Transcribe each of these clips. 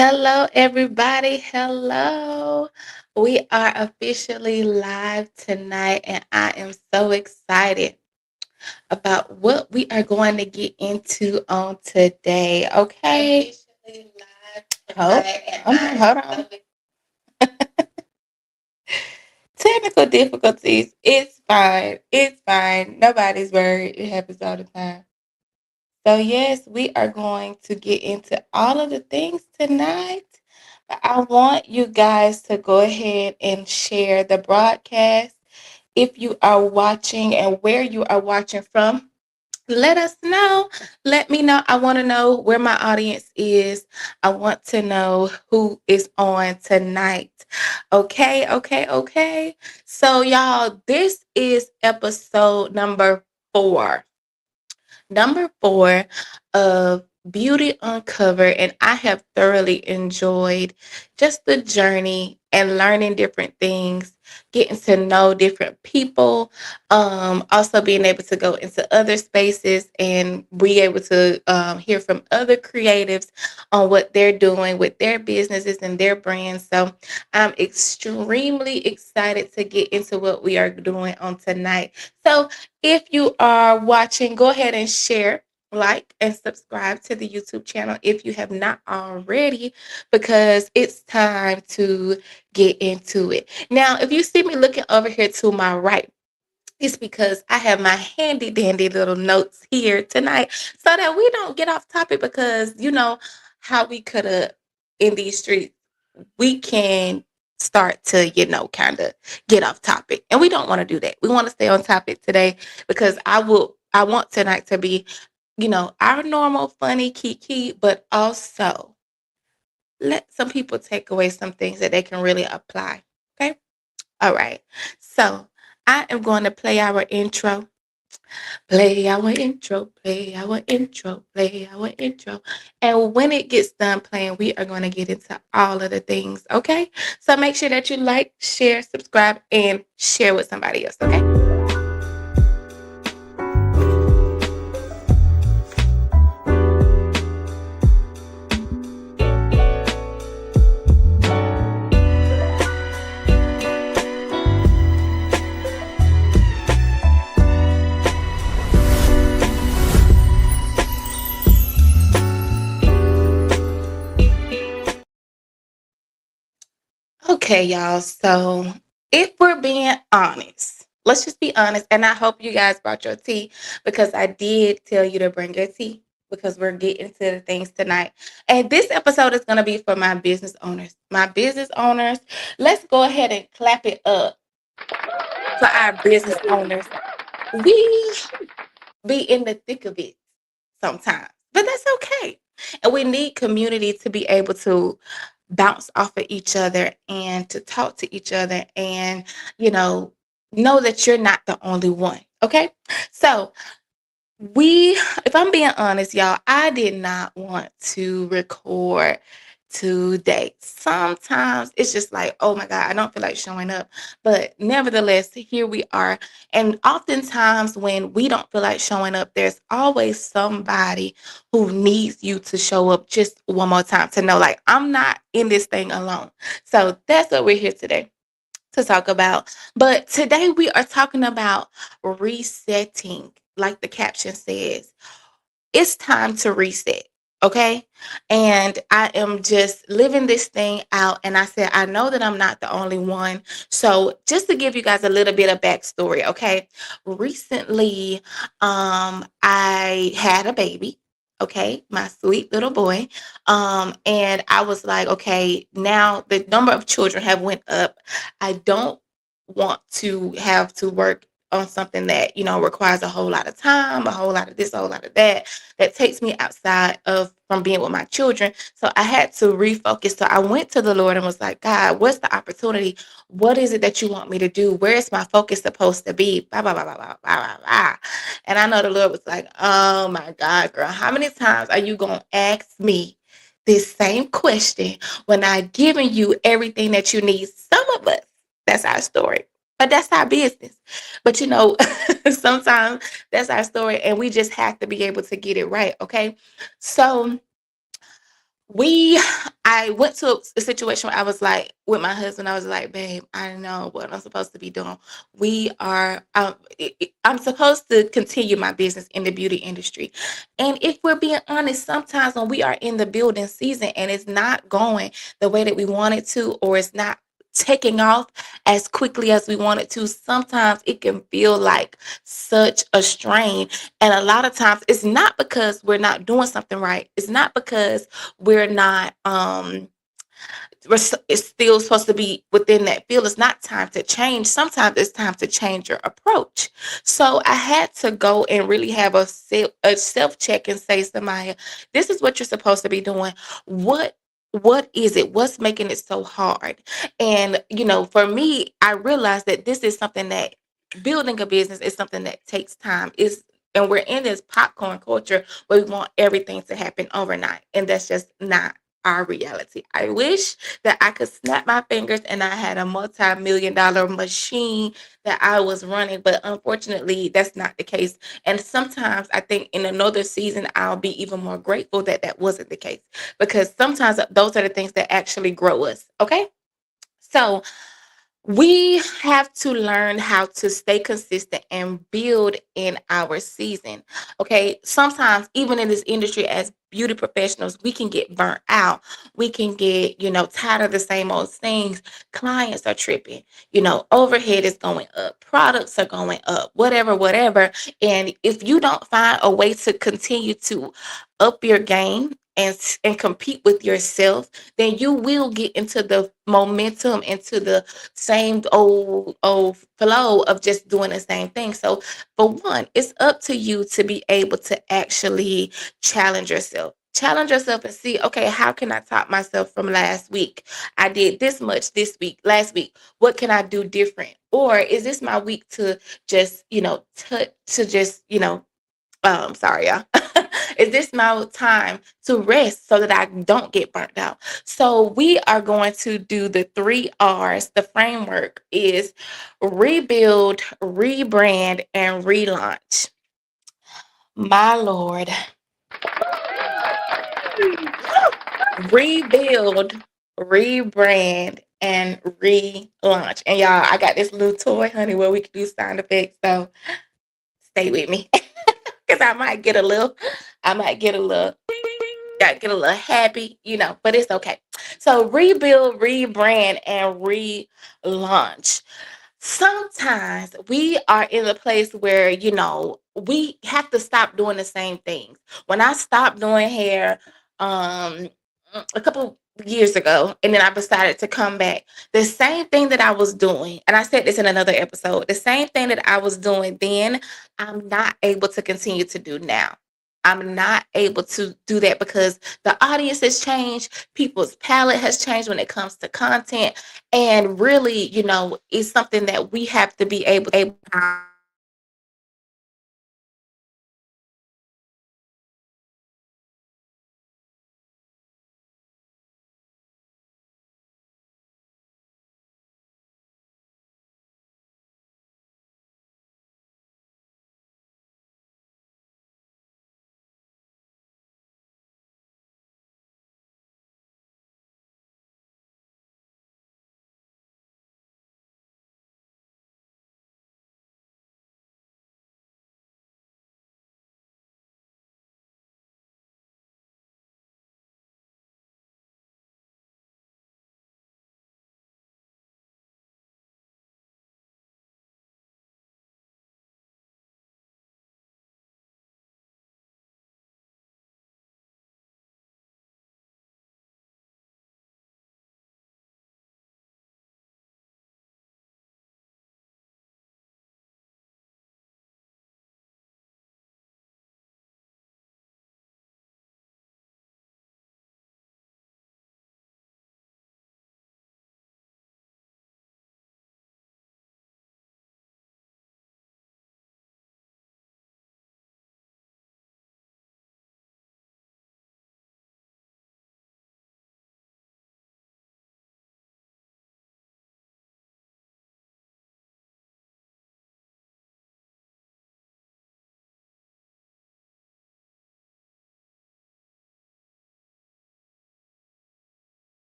Hello, everybody. Hello. We are officially live tonight, and I am so excited about what we are going to get into on today. Okay. Officially live tonight, hold on. Technical difficulties. It's fine. It's fine. Nobody's worried. It happens all the time. So, yes, we are going to get into all of the things tonight. But I want you guys to go ahead and share the broadcast. If you are watching and where you are watching from, let us know. Let me know. I want to know where my audience is. I want to know who is on tonight. Okay, okay, okay. So, y'all, this is episode number 4. Number 4 of Beauty Uncovered, and I have thoroughly enjoyed just the journey and learning different things, getting to know different people, also being able to go into other spaces and be able to hear from other creatives on what they're doing with their businesses and their brands. So I'm extremely excited to get into what we are doing on tonight. So if you are watching, go ahead and share, like, and subscribe to the YouTube channel if you have not already, because it's time to get into it. Now, if you see me looking over here to my right, it's because I have my handy dandy little notes here tonight so that we don't get off topic, because you know how we could have in these streets, we can start to, kind of get off topic. And we don't want to do that. We want to stay on topic today, because I want tonight to be, our normal funny kiki, but also let some people take away some things that they can really apply. Okay. All right. So I am going to play our intro. Play our intro, play our intro, play our intro. And when it gets done playing, we are going to get into all of the things, okay? So make sure that you like, share, subscribe, and share with somebody else, okay? Okay, y'all. So if we're being honest, let's just be honest. And I hope you guys brought your tea, because I did tell you to bring your tea, because we're getting to the things tonight. And this episode is going to be for my business owners. My business owners, let's go ahead and clap it up for our business owners. We be in the thick of it sometimes, but that's okay. And we need community to be able to bounce off of each other and to talk to each other, and you know that you're not the only one. Okay. So if I'm being honest, y'all, I did not want to record today. Sometimes it's just like, oh my God, I don't feel like showing up. But nevertheless, here we are. And oftentimes when we don't feel like showing up, there's always somebody who needs you to show up just one more time, to know, like, I'm not in this thing alone. So that's what we're here today to talk about. But today we are talking about resetting, like the caption says. It's time to reset. Okay. And I am just living this thing out. And I said, I know that I'm not the only one. So just to give you guys a little bit of backstory. Okay. Recently, I had a baby. Okay, my sweet little boy. And I was like, okay, now the number of children have went up. I don't want to have to work on something that requires a whole lot of time, a whole lot of this, a whole lot of that, that takes me outside of from being with my children. So I had to refocus. So I went to the Lord and was like, God, what's the opportunity? What is it that you want me to do? Where is my focus supposed to be? Blah, blah, blah, blah, blah, blah, blah, blah. And I know the Lord was like, oh my God, girl, how many times are you going to ask me this same question when I've given you everything that you need? Some of us, that's our story. But that's our business. But sometimes that's our story, and we just have to be able to get it right. Okay. So we I went to a situation where I was like with my husband, I was like, babe, I know what I'm supposed to be doing. We are I'm supposed to continue my business in the beauty industry. And if we're being honest, sometimes when we are in the building season and it's not going the way that we want it to, or it's not taking off as quickly as we want it to, sometimes it can feel like such a strain. And a lot of times it's not because we're not doing something right. It's not because we're not it's still supposed to be within that field. It's not time to change. Sometimes it's time to change your approach. So I had to go and really have a self check and say, Samaya, this is what you're supposed to be doing. What is it? What's making it so hard? And for me, I realized that this is something that building a business is something that takes time. Is And we're in this popcorn culture where we want everything to happen overnight. And that's just not our reality. I wish that I could snap my fingers and I had a multi-million dollar machine that I was running, but unfortunately, that's not the case. And sometimes I think in another season, I'll be even more grateful that that wasn't the case, because sometimes those are the things that actually grow us. Okay. So, we have to learn how to stay consistent and build in our season. Okay. Sometimes, even in this industry, as beauty professionals, we can get burnt out. We can get, tired of the same old things. Clients are tripping, overhead is going up, products are going up, whatever, whatever. And if you don't find a way to continue to up your game and compete with yourself, then you will get into the momentum, into the same old flow of just doing the same thing. So for one, it's up to you to be able to actually challenge yourself. Challenge yourself and see, okay, how can I top myself from last week? I did this much this week, last week. What can I do different? Or is this my week to just, to just, sorry, y'all. Is this my time to rest so that I don't get burnt out? So we are going to do the 3 R's. The framework is rebuild, rebrand, and relaunch. My Lord. Rebuild, rebrand, and relaunch. And y'all, I got this little toy, honey, where we can do sound effects. So stay with me. Because I might get a little get a little happy, but it's okay. So rebuild, rebrand, and relaunch. Sometimes we are in a place where, we have to stop doing the same things. When I stopped doing hair, um, a couple years ago, and then I decided to come back, the same thing that I was doing, and I said this in another episode, the same thing that I was doing then, I'm not able to continue to do now. I'm not able to do that because the audience has changed, people's palette has changed when it comes to content, and really, it's something that we have to be able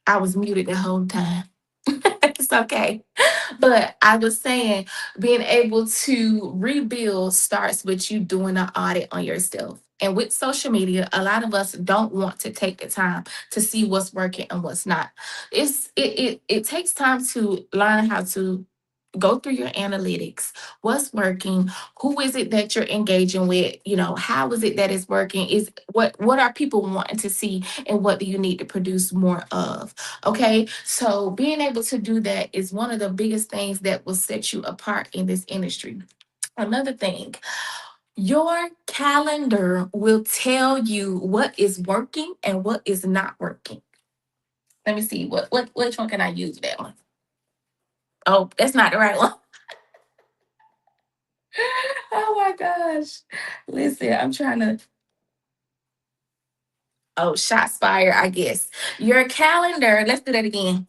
I was muted the whole time. It's okay. But I was saying, being able to rebuild starts with you doing an audit on yourself. And with social media, a lot of us don't want to take the time to see what's working and what's not. It takes time to learn how to go through your analytics, what's working, who is it that you're engaging with, how is it that it's working, is what are people wanting to see, and what do you need to produce more of. Okay, so being able to do that is one of the biggest things that will set you apart in this industry. Another thing, your calendar will tell you what is working and what is not working. Let me see, what which one can I use for that one? Oh, that's not the right one. Oh my gosh. Listen, I'm trying to. Oh, shots fired, I guess. Your calendar, let's do that again.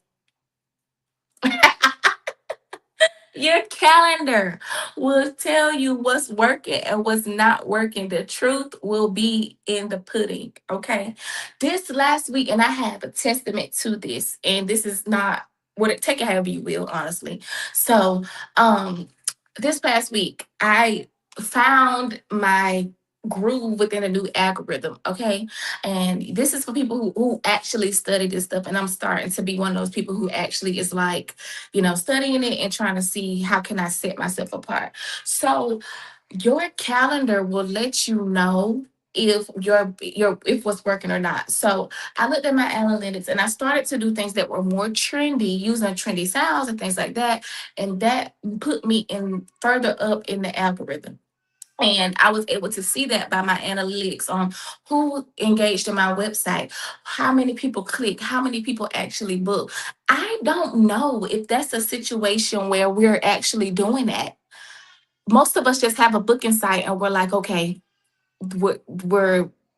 Your calendar will tell you what's working and what's not working. The truth will be in the pudding. Okay. This last week, and I have a testament to this, and this is not what it take it however you will, honestly. So this past week, I found my groove within a new algorithm. Okay. And this is for people who actually study this stuff. And I'm starting to be one of those people who actually is like, studying it and trying to see how can I set myself apart. So your calendar will let you know if your if what's working or not. So I looked at my analytics and I started to do things that were more trendy, using trendy sounds and things like that. And that put me in further up in the algorithm. And I was able to see that by my analytics on who engaged in my website, how many people click, how many people actually book. I don't know if that's a situation where we're actually doing that. Most of us just have a booking site and we're like, okay, we're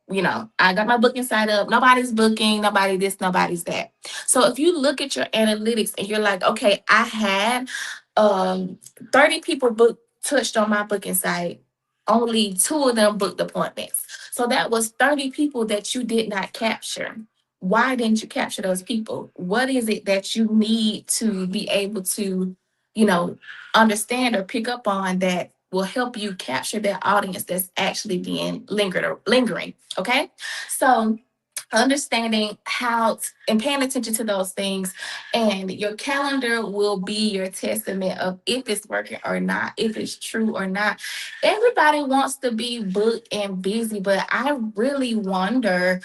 I got my booking site up, nobody's booking, nobody this, nobody's that. So if you look at your analytics and you're like, okay, I had um 30 people touched on my booking site, only two of them booked appointments. So that was 30 people that you did not capture. Why didn't you capture those people? What is it that you need to be able to you know understand or pick up on that will help you capture that audience that's actually being lingering. Okay. So understanding and paying attention to those things, and your calendar will be your testament of if it's working or not, if it's true or not. Everybody wants to be booked and busy, but I really wonder,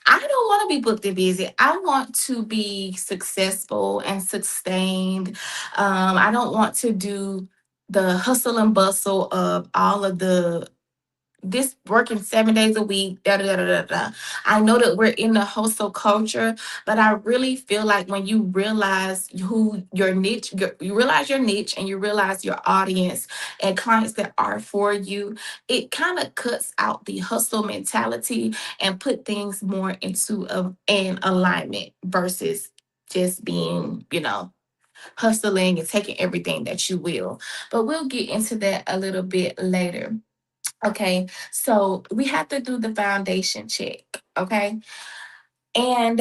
I don't want to be booked and busy. I want to be successful and sustained. I don't want to do the hustle and bustle of all of this working 7 days a week. Da, da, da, da, da. I know that we're in the hustle culture, but I really feel like when you realize who your niche, you realize your niche and you realize your audience and clients that are for you, it kind of cuts out the hustle mentality and put things more into an alignment versus just being, hustling and taking everything that you will. But we'll get into that a little bit later. Okay, so we have to do the foundation check. Okay, and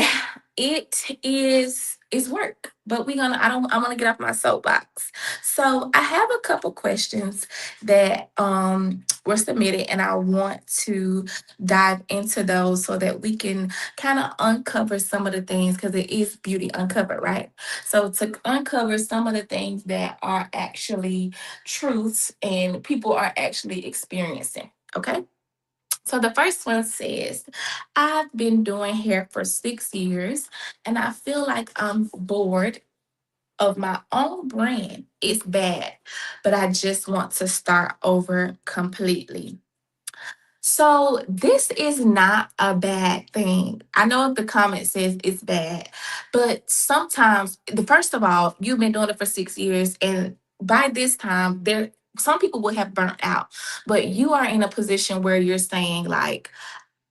it's work, but I'm gonna get off my soapbox. So I have a couple questions that were submitted, and I want to dive into those so that we can kind of uncover some of the things, because it is beauty uncovered, right? So to uncover some of the things that are actually truths and people are actually experiencing. Okay, so the first one says, I've been doing hair for 6 years and I feel like I'm bored of my own brand. It's bad, but I just want to start over completely. So this is not a bad thing. I know the comment says it's bad, but sometimes, the first of all, you've been doing it for 6 years, and by this time, there some people will have burnt out, but you are in a position where you're saying like,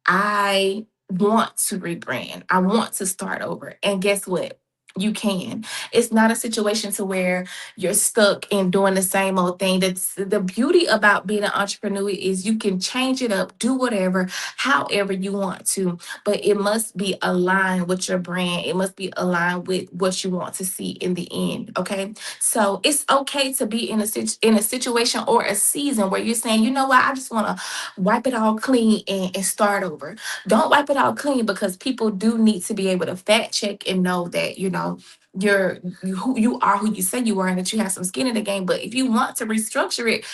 I want to rebrand. I want to start over. And guess what? You can. It's not a situation to where you're stuck in doing the same old thing. That's the beauty about being an entrepreneur is you can change it up, do whatever, however you want to, but it must be aligned with your brand. It must be aligned with what you want to see in the end. Okay, so it's okay to be in in a situation or a season where you're saying, you know what, I just want to wipe it all clean and start over. Don't wipe it all clean because people do need to be able to fact check and know that, who you are, who you say you are, and that you have some skin in the game. But if you want to restructure it.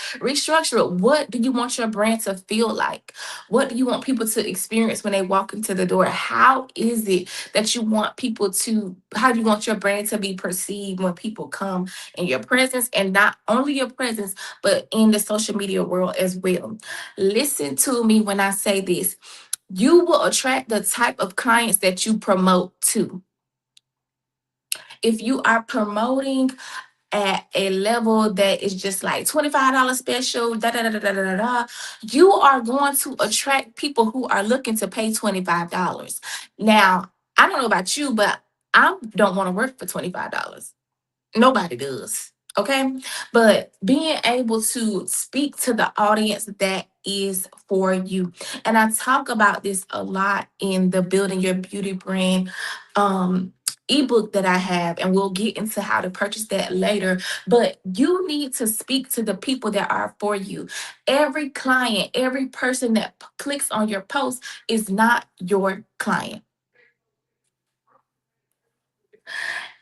What do you want your brand to feel like? What do you want people to experience when they walk into the door? How is it that you want people to, how do you want your brand to be perceived when people come in your presence, and not only your presence, but in the social media world as well? Listen to me when I say this. You will attract the type of clients that you promote to. If you are promoting at a level that is just like $25 special, da da da da da da da, you are going to attract people who are looking to pay $25. Now, I don't know about you, but I don't want to work for $25. Nobody does. Okay. But being able to speak to the audience that is for you. And I talk about this a lot in the Building Your Beauty Brand ebook that I have, and we'll get into how to purchase that later. But you need to speak to the people that are for you. Every client, every person that clicks on your post is not your client.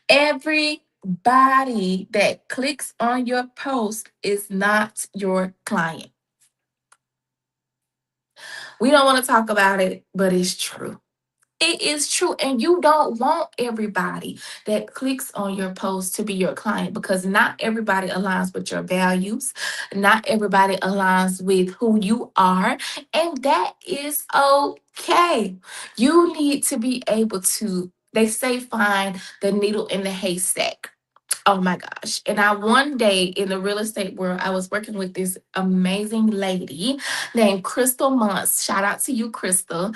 Everybody that clicks on your post is not your client. We don't want to talk about it, but it's true. It is true. And you don't want everybody that clicks on your post to be your client, because not everybody aligns with your values. Not everybody aligns with who you are. And that is okay. You need to be able to, they say, find the needle in the haystack. Oh my gosh. And I one day in the real estate world, I was working with this amazing lady named Crystal Months. Shout out to you, Crystal.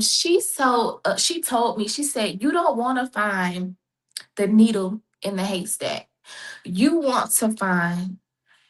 She told me, she said, you don't want to find the needle in the haystack. You want to find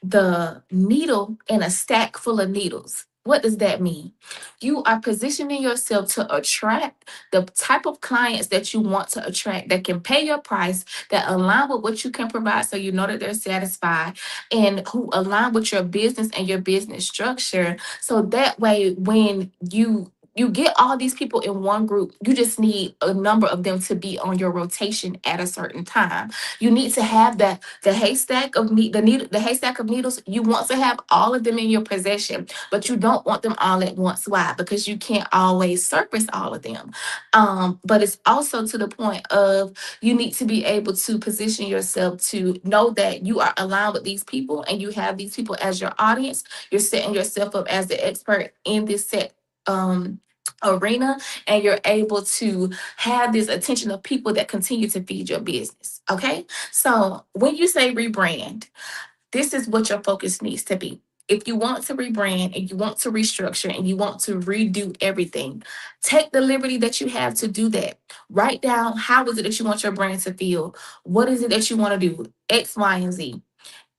the needle in a stack full of needles. What does that mean? You are positioning yourself to attract the type of clients that you want to attract, that can pay your price, that align with what you can provide so you know that they're satisfied, and who align with your business and your business structure. So that way, when you get all these people in one group, you just need a number of them to be on your rotation at a certain time. You need to have that the haystack of the haystack of needles. You want to have all of them in your possession, but you don't want them all at once. Why? Because you can't always surface all of them. But it's also to the point of, you need to be able to position yourself to know that you are aligned with these people and you have these people as your audience. You're setting yourself up as the expert in this set arena, and you're able to have this attention of people that continue to feed your business. Okay. So when you say rebrand, this is what your focus needs to be. If you want to rebrand and you want to restructure and you want to redo everything, take the liberty that you have to do that. Write down, how is it that you want your brand to feel? What is it that you want to do? X, Y, and Z.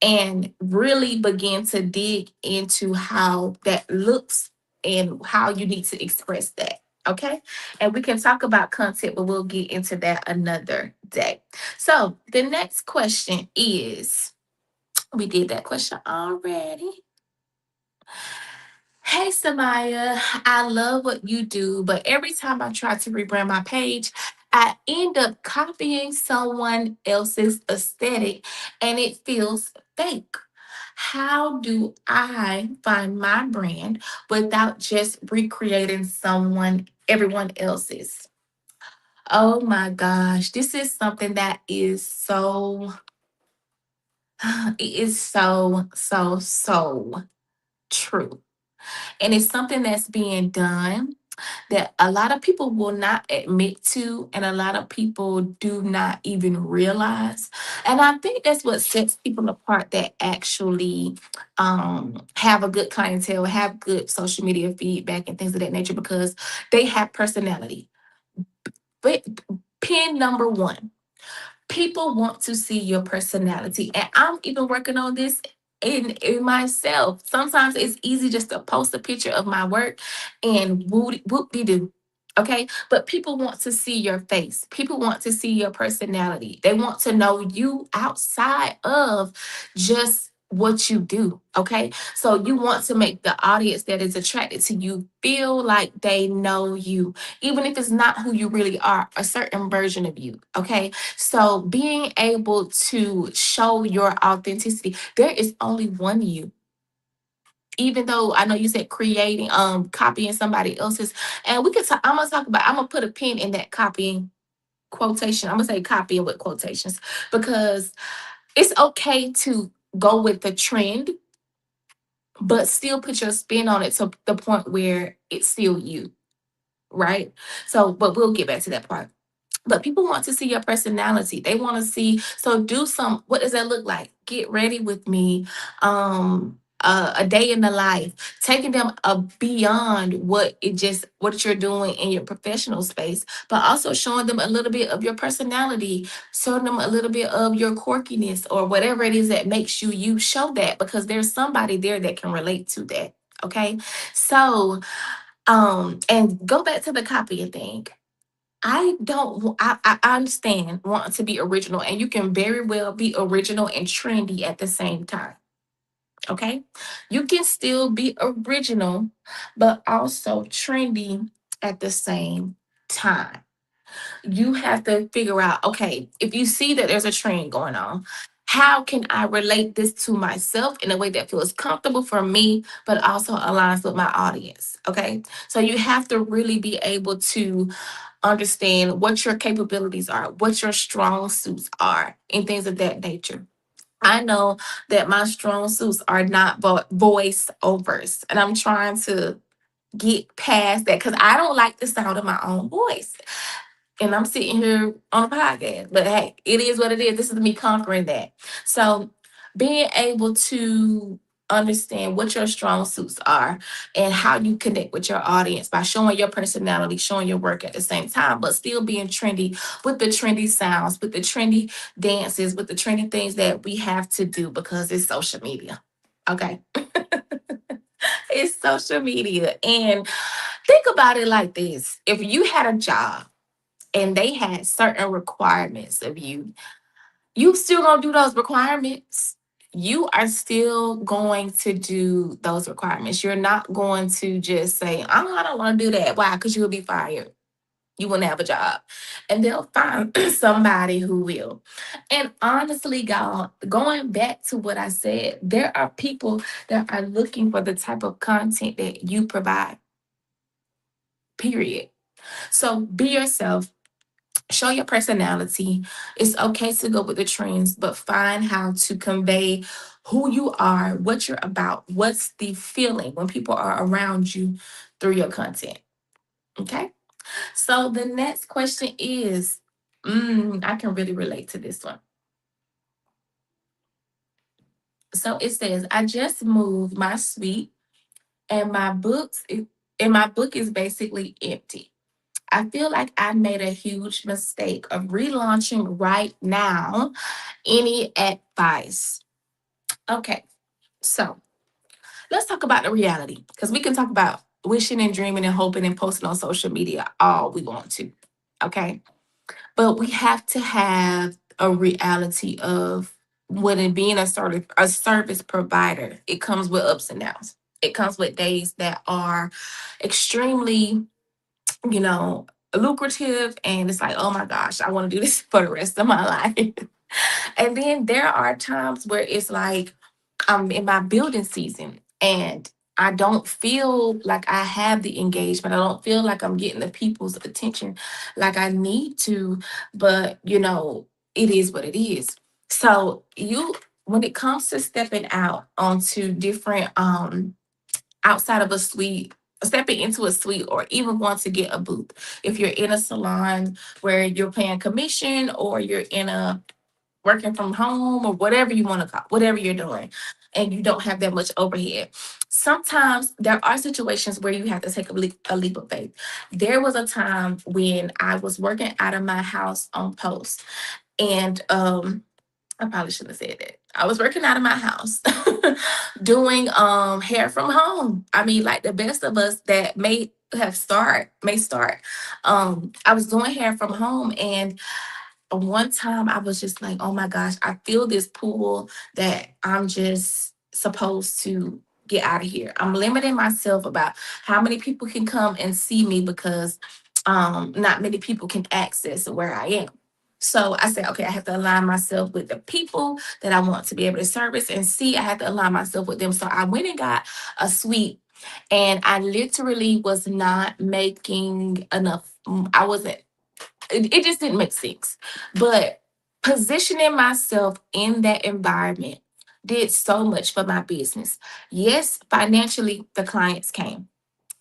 And really begin to dig into how that looks and how you need to express that. Okay. And we can talk about content, but we'll get into that another day. So the next question is, we did that question already. Hey, Samaya, I love what you do, but every time I try to rebrand my page, I end up copying someone else's aesthetic and it feels fake. How do I find my brand without just recreating everyone else's? Oh my gosh, this is something that is so, it is so true. And it's something that's being done that a lot of people will not admit to, and a lot of people do not even realize. And I think that's what sets people apart that actually have a good clientele, have good social media feedback, and things of that nature, because they have personality. But pin number one, People want to see your personality. And I'm even working on this in myself. Sometimes it's easy just to post a picture of my work and whoop de doo. Okay. But people want to see your face. People want to see your personality. They want to know you outside of just what you do. Okay. So you want to make the audience that is attracted to you feel like they know you, even if it's not who you really are, a certain version of you. Okay. So being able to show your authenticity, there is only one you. Even though I know you said creating, copying somebody else's, and we could talk. I'm gonna talk about. I'm gonna put a pin in that copying quotation. I'm gonna say copying with quotations because it's okay to go with the trend, but still put your spin on it to the point where it's still you, right? So, but we'll get back to that part. But people want to see your personality. They want to see. So do some. What does that look like? Get ready with me. A day in the life, taking them beyond what you're doing in your professional space, but also showing them a little bit of your personality, showing them a little bit of your quirkiness or whatever it is that makes you you. Show that because there's somebody there that can relate to that. Okay, so and go back to the copying thing. I don't. I understand wanting to be original, and you can very well be original and trendy at the same time. Okay, you can still be original, but also trendy at the same time. You have to figure out. Okay, if you see that there's a trend going on, how can I relate this to myself in a way that feels comfortable for me, but also aligns with my audience? Okay, so you have to really be able to understand what your capabilities are, what your strong suits are, and things of that nature. I know that my strong suits are not voice overs, and I'm trying to get past that because I don't like the sound of my own voice. And I'm sitting here on a podcast, but hey, it is what it is. This is me conquering that. So, being able to understand what your strong suits are and how you connect with your audience by showing your personality, showing your work at the same time, but still being trendy with the trendy sounds, with the trendy dances, with the trendy things that we have to do because it's social media. Okay. It's social media. And think about it like this: if you had a job and they had certain requirements of you, you still gonna do those requirements. You are still going to do those requirements. You're not going to just say, "Oh, I don't want to do that." Why? Because you'll be fired. You wouldn't have a job. And they'll find somebody who will. And honestly, God, going back to what I said, there are people that are looking for the type of content that you provide, period. So be yourself, show your personality. It's okay to go with the trends, but find how to convey who you are, what you're about, what's the feeling when people are around you through your content. Okay. So the next question is, I can really relate to this one. So it says, I just moved my suite and and my book is basically empty. I feel like I made a huge mistake of relaunching right now. Any advice? Okay, so let's talk about the reality because we can talk about wishing and dreaming and hoping and posting on social media all we want to. Okay, but we have to have a reality of when it being a service provider. It comes with ups and downs. It comes with days that are extremely, you know, lucrative, and it's like, oh my gosh, I want to do this for the rest of my life. And then there are times where it's like I'm in my building season and I don't feel like I have the engagement. I don't feel like I'm getting the people's attention like I need to, but it is what it is. So when it comes to stepping out onto different outside of a suite, stepping into a suite or even want to get a booth. If you're in a salon where you're paying commission or you're in a working from home or whatever you want to call, whatever you're doing, and you don't have that much overhead. Sometimes there are situations where you have to take a leap of faith. There was a time when I was working out of my house on post And I probably shouldn't have said that. I was working out of my house doing hair from home. I mean, like the best of us that may start. I was doing hair from home, and one time I was just like, oh my gosh, I feel this pull that I'm just supposed to get out of here. I'm limiting myself about how many people can come and see me because not many people can access where I am. So I said, okay, I have to align myself with the people that I want to be able to service and see. I have to align myself with them. So I went and got a suite, and I literally was not making enough. I wasn't it just didn't make sense. But positioning myself in that environment did so much for my business. Yes, financially, the clients came.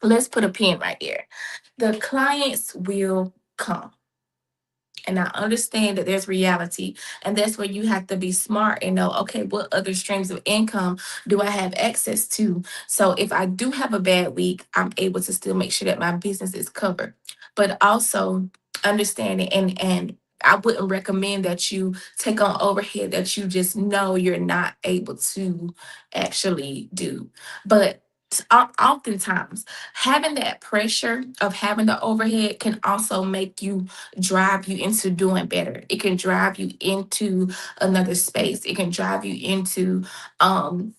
Let's put a pin right there. The clients will come. And I understand that there's reality, and that's where you have to be smart and know, okay, what other streams of income do I have access to? So if I do have a bad week, I'm able to still make sure that my business is covered. But also understanding, and I wouldn't recommend that you take on overhead that you just know you're not able to actually do. But oftentimes having that pressure of having the overhead can also make you drive you into doing better. It can drive you into another space. It can drive you into um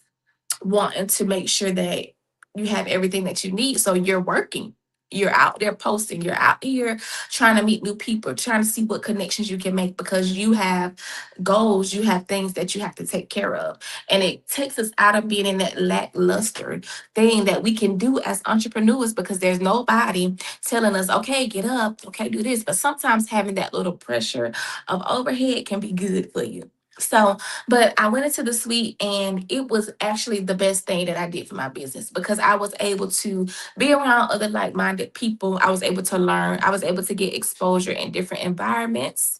wanting to make sure that you have everything that you need. So you're working. You're out there posting. You're out here trying to meet new people, trying to see what connections you can make because you have goals, you have things that you have to take care of. And it takes us out of being in that lackluster thing that we can do as entrepreneurs because there's nobody telling us, okay, get up, okay, do this. But sometimes having that little pressure of overhead can be good for you. So, but I went into the suite, and it was actually the best thing that I did for my business because I was able to be around other like minded people. I was able to learn, I was able to get exposure in different environments.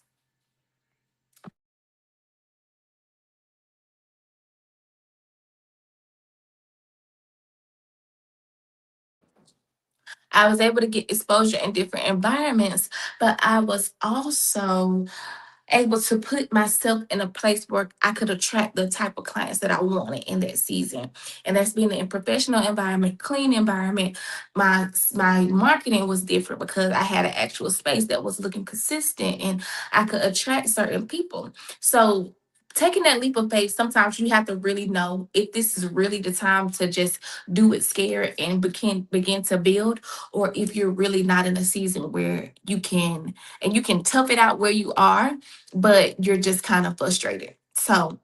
I was able to get exposure in different environments, but I was also able to put myself in a place where I could attract the type of clients that I wanted in that season. And that's being in a professional environment, clean environment. My marketing was different because I had an actual space that was looking consistent and I could attract certain people. So taking that leap of faith, sometimes you have to really know if this is really the time to just do it scared and begin to build, or if you're really not in a season where you can tough it out where you are, but you're just kind of frustrated. So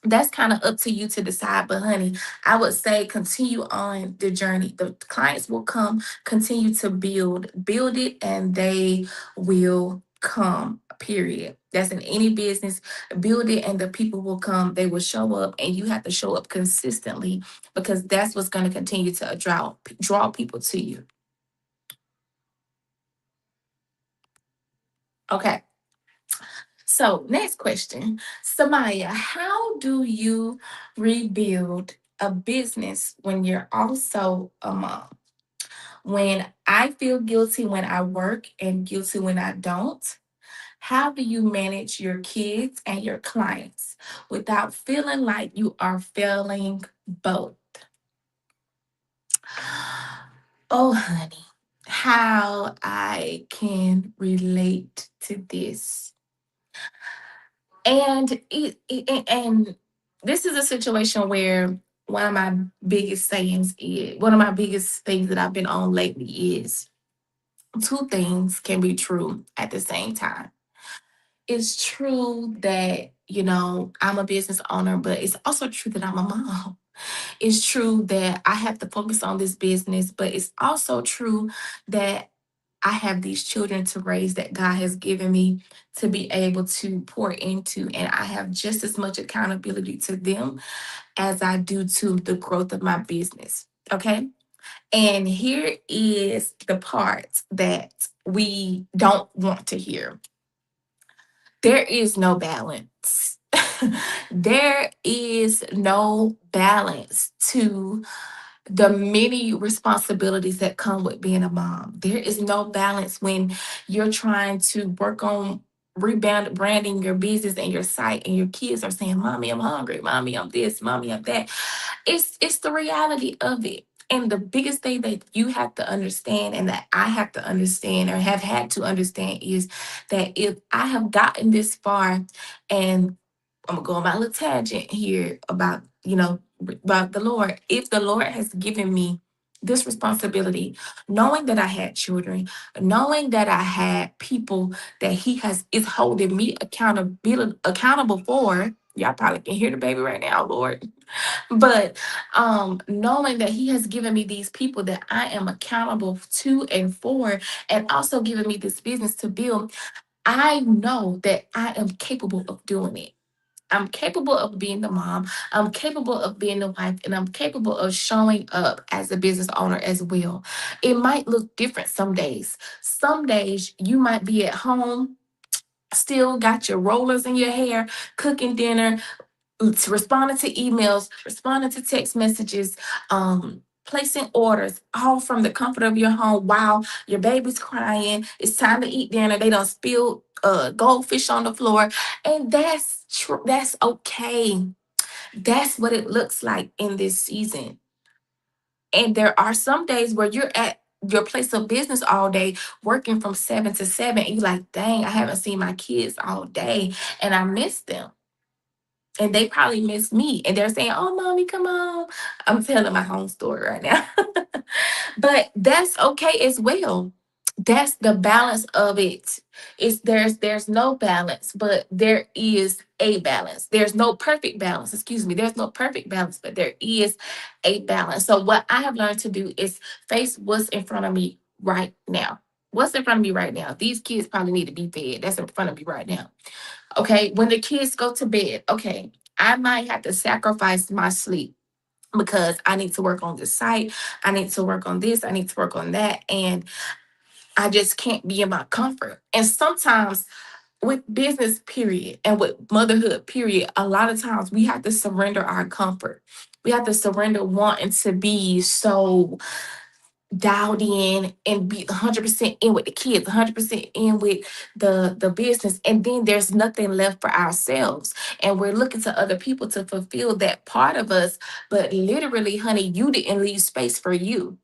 that's kind of up to you to decide. But honey, I would say continue on the journey. The clients will come, continue to build it, and they will come. Period. That's in any business. Build it, and the people will come. They will show up, and you have to show up consistently because that's what's going to continue to draw people to you. Okay. So, next question. Samaya, how do you rebuild a business when you're also a mom? When I feel guilty when I work and guilty when I don't, how do you manage your kids and your clients without feeling like you are failing both? Oh, honey, how I can relate to this. And this is a situation where one of my biggest things that I've been on lately is two things can be true at the same time. It's true that, I'm a business owner, but it's also true that I'm a mom. It's true that I have to focus on this business, but it's also true that I have these children to raise that God has given me to be able to pour into. And I have just as much accountability to them as I do to the growth of my business. Okay. And here is the part that we don't want to hear. There is no balance. There is no balance to the many responsibilities that come with being a mom. There is no balance when you're trying to work on branding your business and your site, and your kids are saying, "Mommy, I'm hungry. Mommy, I'm this. Mommy, I'm that." It's the reality of it. And the biggest thing that you have to understand, and that I have to understand or have had to understand, is that if I have gotten this far, and I'm gonna go on my little tangent here about, about the Lord. If the Lord has given me this responsibility, knowing that I had children, knowing that I had people that He has is holding me accountable for. Y'all probably can hear the baby right now, Lord. But knowing that He has given me these people that I am accountable to and for, and also given me this business to build, I know that I am capable of doing it. I'm capable of being the mom. I'm capable of being the wife, and I'm capable of showing up as a business owner as well. It might look different some days. Some days you might be at home, still got your rollers in your hair, cooking dinner, responding to emails, responding to text messages, placing orders, all from the comfort of your home while your baby's crying. It's time to eat dinner. They don't spill goldfish on the floor, and that's true. That's okay. That's what it looks like in this season. And there are some days where you're at your place of business all day, working from 7 to 7, and you're like, dang, I haven't seen my kids all day, and I miss them, and they probably miss me, and they're saying, "Oh, mommy, come on." I'm telling my home story right now. But that's okay as well. That's the balance of it. There's no balance, but there is a balance. There's no perfect balance. Excuse me. There's no perfect balance, but there is a balance. So what I have learned to do is face what's in front of me right now. What's in front of me right now? These kids probably need to be fed. That's in front of me right now. Okay, when the kids go to bed, okay, I might have to sacrifice my sleep because I need to work on this site. I need to work on this. I need to work on that. And I just can't be in my comfort. And sometimes with business, period, and with motherhood, period, a lot of times we have to surrender our comfort. We have to surrender wanting to be so dialed in and be 100% in with the kids, 100% in with the business, and then there's nothing left for ourselves, and we're looking to other people to fulfill that part of us, but literally, honey, you didn't leave space for you.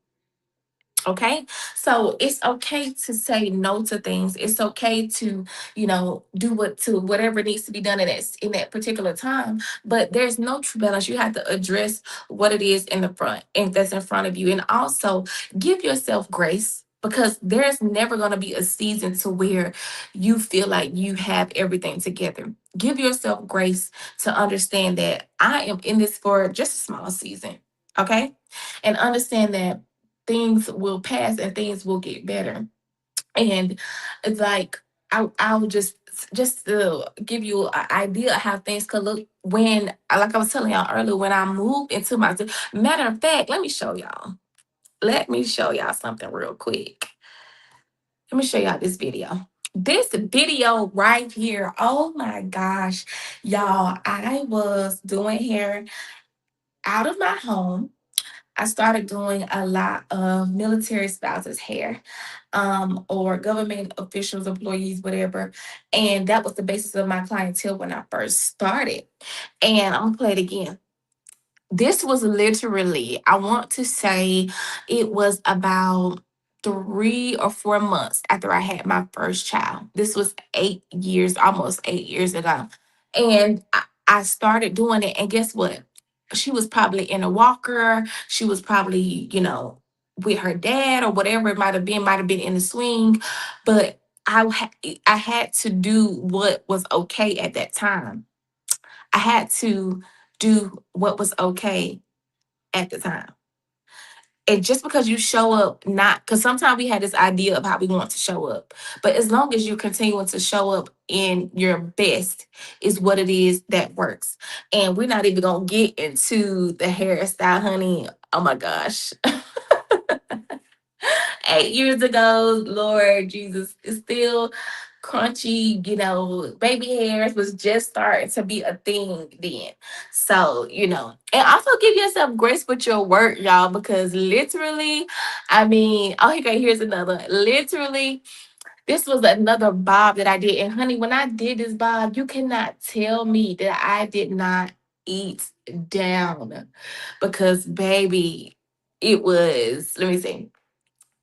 Okay. So it's okay to say no to things. It's okay to, do whatever needs to be done in that particular time. But there's no true balance. You have to address what it is in the front and that's in front of you. And also give yourself grace, because there's never going to be a season to where you feel like you have everything together. Give yourself grace to understand that I am in this for just a small season. Okay. And understand that things will pass and things will get better. And it's like I'll just give you an idea of how things could look when, like I was telling y'all earlier, when I moved into my matter of fact, let me show y'all. Let me show y'all something real quick. Let me show y'all this video. This video right here. Oh my gosh, y'all! I was doing hair out of my home. I started doing a lot of military spouses' hair, or government officials, employees, whatever. And that was the basis of my clientele when I first started. And I'm gonna play it again. This was literally, I want to say it was about 3 or 4 months after I had my first child. This was 8 years, almost 8 years ago. And I started doing it. And guess what? She was probably in a walker. She was probably, with her dad or whatever it might have been in the swing. But I had to do what was okay at that time. I had to do what was okay at the time. And just because you show up, not because sometimes we had this idea of how we want to show up, but as long as you're continuing to show up in your best, is what it is that works. And we're not even gonna get into the hairstyle, honey. Oh my gosh. 8 years ago, Lord Jesus, it's still crunchy, baby hairs was just starting to be a thing then. So, and also give yourself grace with your work, y'all, because literally, I mean, oh, okay, here's another. Literally, This was another bob that I did. And honey, when I did this bob, you cannot tell me that I did not eat down. Because baby, it was, let me see.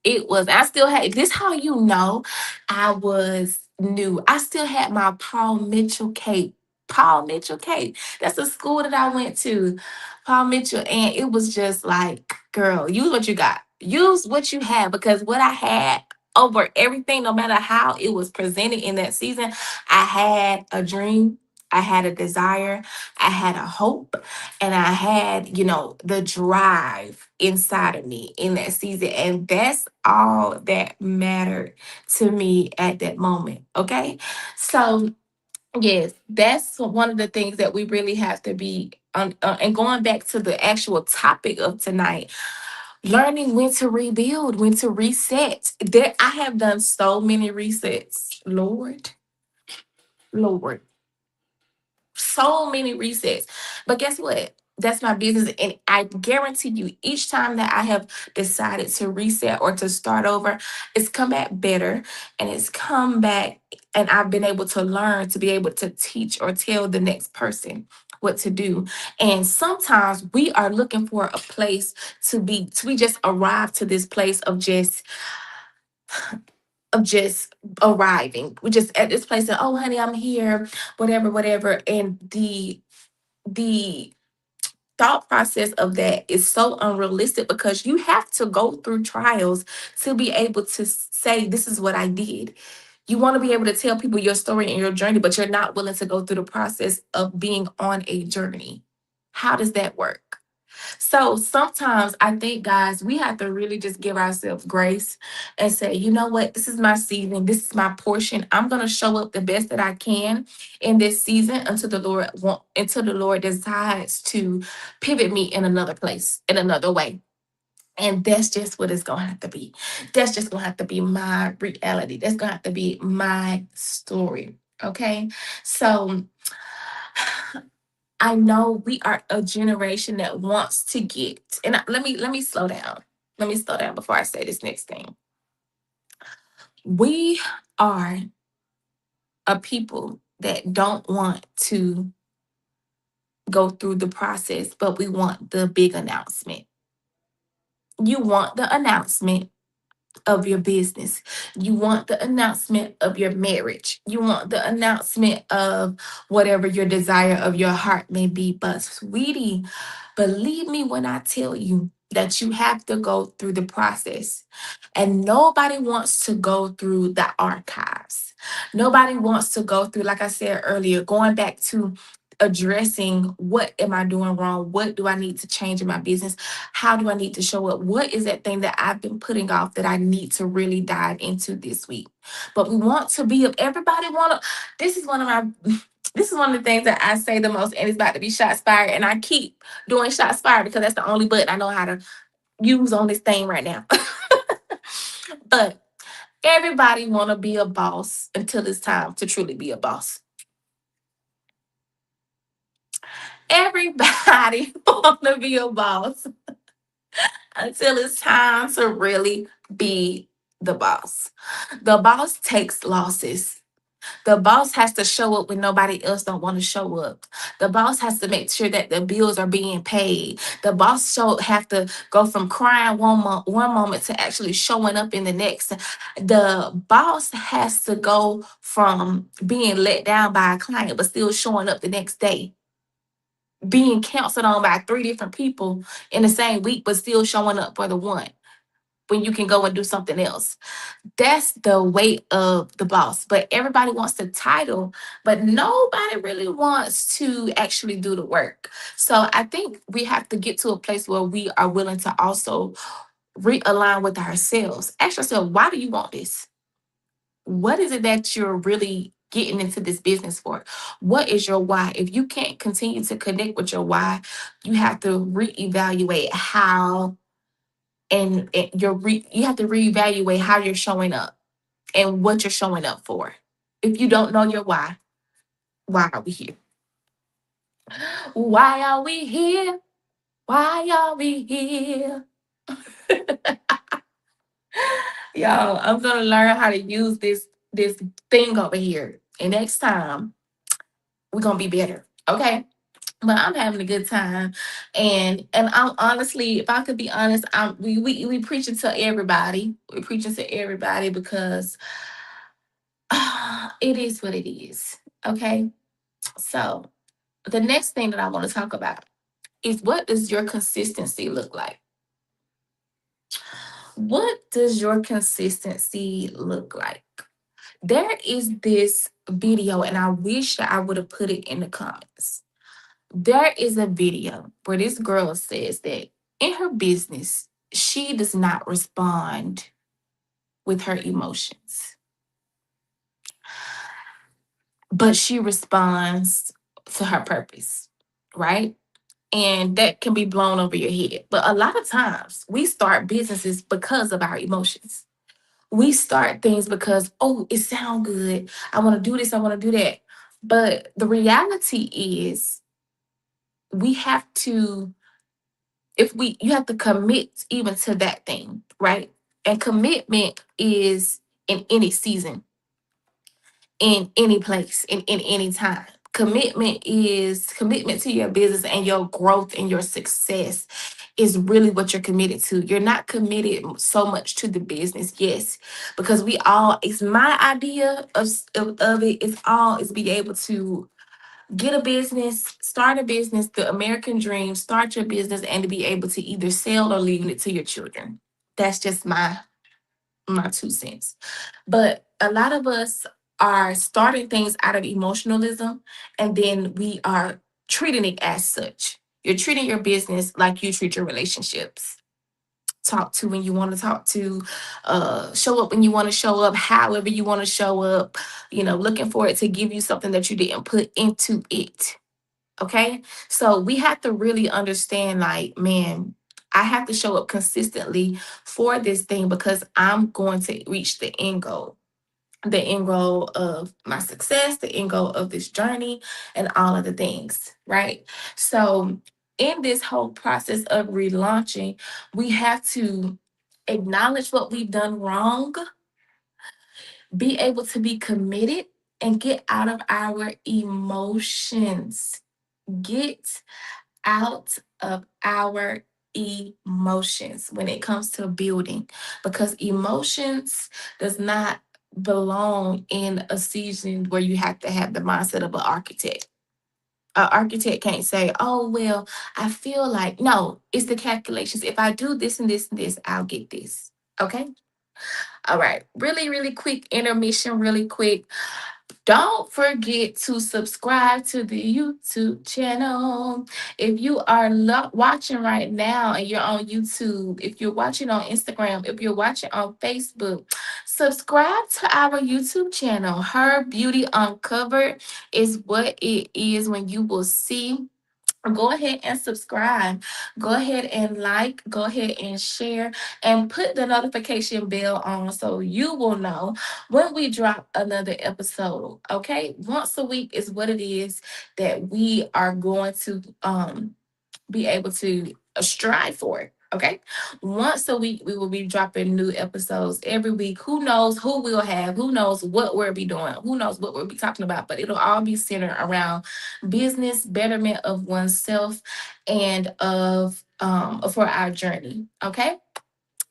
It was, I still had this how you know I was new. I still had my Paul Mitchell cape. Paul Mitchell cape. That's the school that I went to. Paul Mitchell. And it was just like, girl, use what you got. Use what you have because what I had over everything, no matter how it was presented in that season, I had a dream. I had a desire. I had a hope and I had, the drive inside of me in that season. And that's all that mattered to me at that moment. Okay. So, yes, that's one of the things that we really have to be. And going back to the actual topic of tonight, learning when to rebuild, when to reset. There, I have done so many resets. Lord, so many resets. But guess what? That's my business. And I guarantee you, each time that I have decided to reset or to start over, it's come back better and it's come back. And I've been able to learn to be able to teach or tell the next person what to do. And sometimes we are looking for a place we just arrive to this place of just arriving. We just at this place that, oh honey, I'm here, whatever, whatever. And the thought process of that is so unrealistic because you have to go through trials to be able to say this is what I did. You want to be able to tell people your story and your journey, but you're not willing to go through the process of being on a journey. How does that work? So sometimes I think, guys, we have to really just give ourselves grace and say, you know what, this is my season, this is my portion. I'm gonna show up the best that I can in this season until the Lord decides to pivot me in another place, in another way. And that's just what it's gonna have to be. That's just gonna have to be my reality. That's gonna have to be my story. Okay. So I know we are a generation that wants to get, and let me slow down. Let me slow down before I say this next thing. We are a people that don't want to go through the process, but we want the big announcement. You want the announcement of your business. You want the announcement of your marriage. You want the announcement of whatever your desire of your heart may be. But, sweetie, believe me when I tell you that you have to go through the process. And nobody wants to go through the archives. Nobody wants to go through, like I said earlier, going back to addressing what am I doing wrong? What do I need to change in my business? How do I need to show up? What is that thing that I've been putting off that I need to really dive into this week? But we want to be, everybody want to, this is one of my, this is one of the things that I say the most, and it's about to be shots fired. And I keep doing shots fired because that's the only button I know how to use on this thing right now. But everybody want to be a boss until it's time to truly be a boss. Everybody want to be a boss until it's time to really be the boss. The boss takes losses. The boss has to show up when nobody else don't want to show up. The boss has to make sure that the bills are being paid. The boss have to go from crying one moment to actually showing up in the next. The boss has to go from being let down by a client but still showing up the next day, being counseled on by three different people in the same week but still showing up for the one when you can go and do something else. That's the weight of the boss. But everybody wants the title, but nobody really wants to actually do the work. So I think we have to get to a place where we are willing to also realign with ourselves. Ask yourself, why do you want this? What is it that you're really getting into this business for? What is your why? If you can't continue to connect with your why, you have to reevaluate how you have to reevaluate how you're showing up and what you're showing up for. If you don't know your why are we here? Why are we here? Why are we here? Y'all, I'm gonna learn how to use this this thing over here. And next time we're gonna be better. Okay. But I'm having a good time. And I'm honestly, if I could be honest, we preaching to everybody. We're preaching to everybody because it is what it is. Okay. So the next thing that I want to talk about is, what does your consistency look like? What does your consistency look like? There is this video, and I wish that I would have put it in the comments. There is a video where this girl says that in her business, she does not respond with her emotions, but she responds to her purpose, right? And that can be blown over your head. But a lot of times we start businesses because of our emotions. We start things because, oh, it sounds good. I want to do this, I want to do that. But the reality is, we have to, if we, you have to commit even to that thing, right? And commitment is in any season, in any place, in any time. Commitment is commitment to your business and your growth and your success is really what you're committed to. You're not committed so much to the business, yes, because we all, it's my idea of it, it's all is be able to get a business, start a business, the American dream, start your business and to be able to either sell or leave it to your children. That's just my 2 cents. But a lot of us are starting things out of emotionalism, and then we are treating it as such. You're treating your business like you treat your relationships. Talk to when you want to talk to, show up when you want to show up, however you want to show up, looking for it to give you something that you didn't put into it. Okay. So we have to really understand, like, man, I have to show up consistently for this thing because I'm going to reach the end goal of my success, the end goal of this journey, and all of the things. Right. So in this whole process of relaunching, we have to acknowledge what we've done wrong, be able to be committed, and get out of our emotions. Get out of our emotions when it comes to building, because emotions does not belong in a season where you have to have the mindset of an architect. An architect can't say, oh well, I feel like, no, it's the calculations. If I do this and this and this, I'll get this. Okay. All right, really really quick intermission, really quick. Don't forget to subscribe to the YouTube channel. If you are watching right now and you're on YouTube, if you're watching on Instagram, if you're watching on Facebook, subscribe to our YouTube channel. Her Beauty Uncovered is what it is when you will see. Go ahead and subscribe. Go ahead and like. Go ahead and share. And put the notification bell on so you will know when we drop another episode. Okay? Once a week is what it is that we are going to be able to strive for. Okay. Once a week, we will be dropping new episodes every week. Who knows who we'll have? Who knows what we'll be doing? Who knows what we'll be talking about? But it'll all be centered around business, betterment of oneself, and of for our journey. Okay.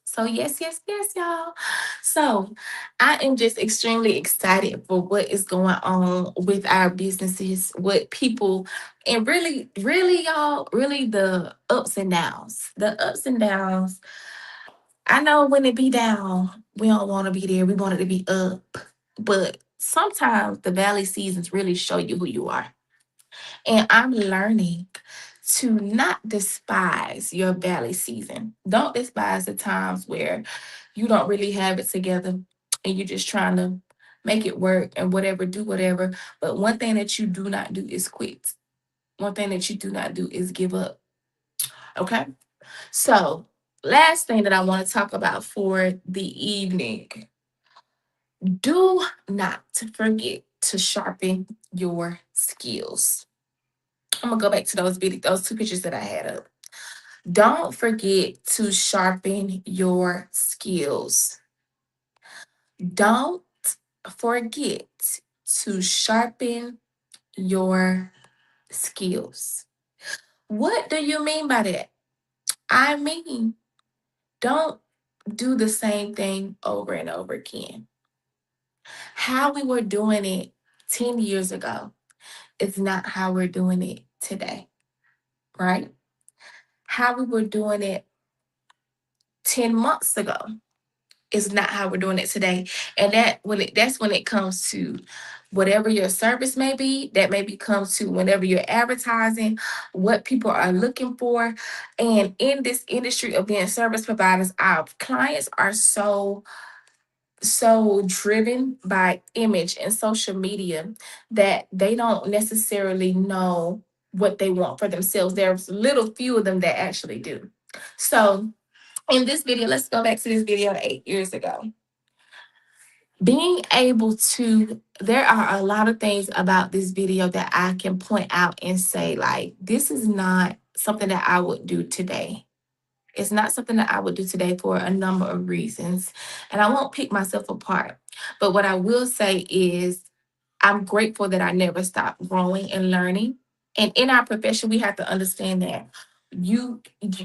So yes, yes, yes, y'all. So I am just extremely excited for what is going on with our businesses, what people, and really, really, y'all, really the ups and downs. The ups and downs. I know when it be down, we don't want to be there. We want it to be up. But sometimes the valley seasons really show you who you are. And I'm learning to not despise your valley season. Don't despise the times where you don't really have it together and you're just trying to make it work and whatever, do whatever. But one thing that you do not do is quit. One thing that you do not do is give up. Okay. So, last thing that I want to talk about for the evening, do not forget to sharpen your skills. I'm gonna go back to those two pictures that I had up. Don't forget to sharpen your skills. Don't forget to sharpen your skills. What do you mean by that? I mean, don't do the same thing over and over again. How we were doing it 10 years ago is not how we're doing it today, right? How we were doing it 10 months ago is not how we're doing it today. And that's when it comes to whatever your service may be, that maybe comes to whenever you're advertising, what people are looking for. And in this industry of being service providers, our clients are so driven by image and social media that they don't necessarily know what they want for themselves. There's little few of them that actually do. So in this video, let's go back to this video 8 years ago. Being able to, there are a lot of things about this video that I can point out and say, like, this is not something that I would do today. It's not something that I would do today for a number of reasons. And I won't pick myself apart. But what I will say is, I'm grateful that I never stopped growing and learning. And in our profession, we have to understand that you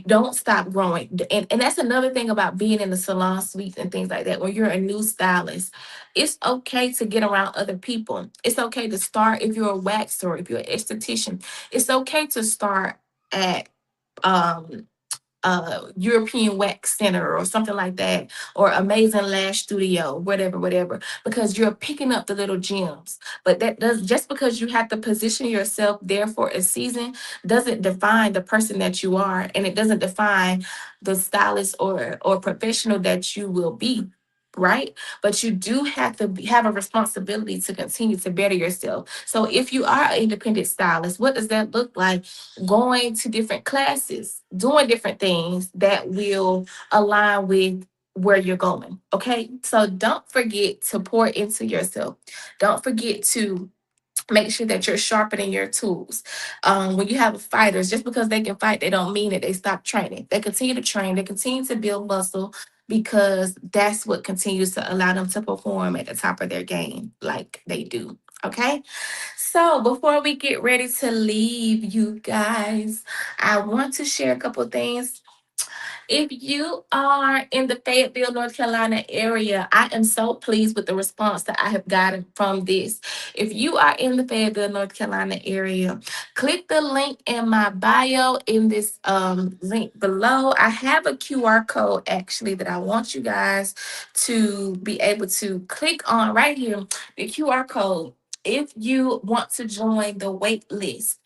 don't stop growing. And that's another thing about being in the salon suites and things like that. When you're a new stylist, it's okay to get around other people. It's okay to start if you're a waxer, if you're an esthetician. It's okay to start at um European Wax Center or something like that, or Amazing Lash Studio, whatever, because you're picking up the little gems. But that does, just because you have to position yourself there for a season doesn't define the person that you are, and it doesn't define the stylist or professional that you will be. Right, but you do have to have a responsibility to continue to better yourself. So if you are an independent stylist, what does that look like? Going to different classes, doing different things that will align with where you're going. Okay. So don't forget to pour into yourself. Don't forget to make sure that you're sharpening your tools. When you have fighters, just because they can fight, they don't mean that they stop training. They continue to train, they continue to build muscle because that's what continues to allow them to perform at the top of their game like they do. Okay. So before we get ready to leave, you guys, I want to share a couple things. If you are in the Fayetteville, North Carolina area, I am so pleased with the response that I have gotten from this. If you are in the Fayetteville, North Carolina area, click the link in my bio in this link below. I have a QR code actually that I want you guys to be able to click on right here, the QR code. If you want to join the wait list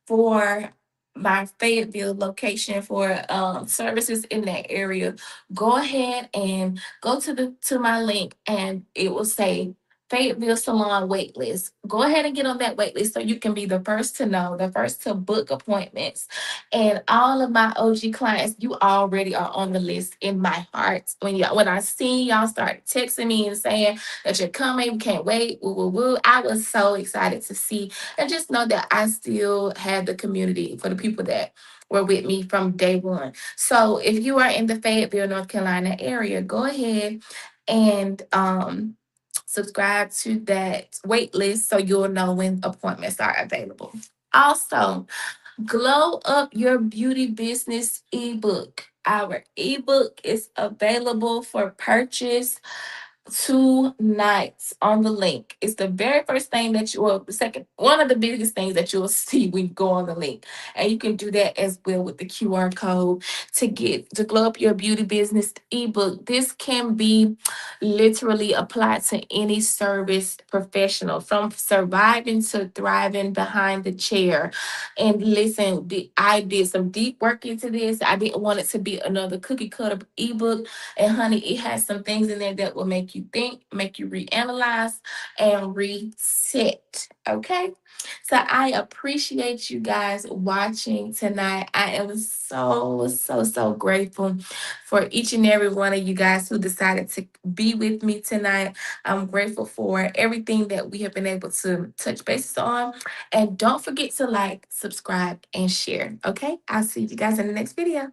for my Fayetteville location for services in that area, go ahead and go to my link and it will say Fayetteville Salon waitlist. Go ahead and get on that waitlist so you can be the first to know, the first to book appointments. And all of my OG clients, you already are on the list in my heart. When I see y'all start texting me and saying that you're coming, we can't wait, woo woo woo. I was so excited to see, and just know that I still have the community for the people that were with me from day one. So if you are in the Fayetteville, North Carolina area, go ahead and subscribe to that wait list so you'll know when appointments are available. Also, Glow Up Your Beauty Business ebook. Our ebook is available for purchase tonight on the link. It's the very first thing that you will, second, one of the biggest things that you'll see when you go on the link. And you can do that as well with the QR code to glow up your beauty business ebook. This can be literally applied to any service professional, from surviving to thriving behind the chair. And listen, I did some deep work into this. I didn't want it to be another cookie cutter ebook. And honey, it has some things in there that will make you think, make you reanalyze, and reset. Okay. So I appreciate you guys watching tonight. I am so grateful for each and every one of you guys who decided to be with me tonight. I'm grateful for everything that we have been able to touch bases on. And don't forget to like, subscribe, and share. Okay. I'll see you guys in the next video.